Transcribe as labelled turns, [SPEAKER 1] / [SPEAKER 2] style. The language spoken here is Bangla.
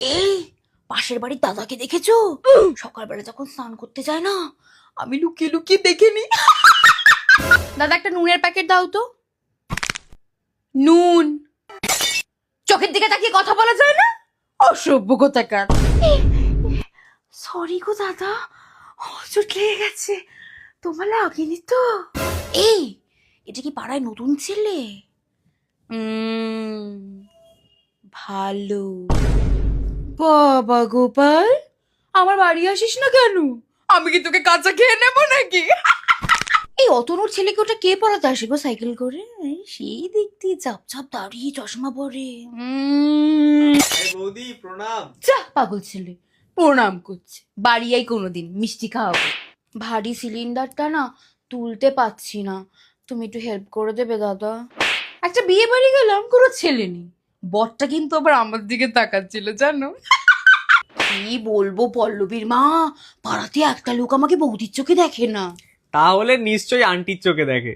[SPEAKER 1] এই পাশের বাড়ির দাদাকে দেখেছো? সকালবেলা যখন স্নান করতে যায় না, আমি লুকিয়ে লুকিয়ে দেখে নি। দাদা একটা নুনের প্যাকেট দাও তো। নুন। চোখের দিকে তাকিয়ে কথা বলা যায় না? অসভ্য কোথাকার। সরি গো দাদা, চোট লেগে গেছে। তোমার লাগেনি তো? এই এটা কি পাড়ায় নতুন ছেলে? ভালো। বাবা গোপাল, আমার বাড়ি আসিস না কেন? আমি কি তোকে কাঁচা খেয়ে নেবো নাকি? এই অতনুর ছেলেকে ওটা কে পড়াতে আসে গো সাইকেল করে? এই সেই দেখতে চাপ চাপ দাঁড়িয়ে চশমা পরে।
[SPEAKER 2] বৌদি প্রণাম।
[SPEAKER 1] যা পাগল ছেলে, প্রণাম করছে। বাড়ি আই কোনোদিন মিষ্টি খাওয়াবো। ভারী সিলিন্ডারটা না তুলতে পারছি না, তুমি একটু হেল্প করে দেবে দাদা? একটা বিয়ে বাড়ি গেলাম, কোনো ছেলে নেই। বরটা কিন্তু আবার আমার দিকে তাকাচ্ছিল জানো। কি বলবো পল্লবীর মা, পাড়াতে একটা লোক আমাকে বৌদির চোখে দেখে না।
[SPEAKER 2] তাহলে নিশ্চয়ই আন্টির চোখে দেখে।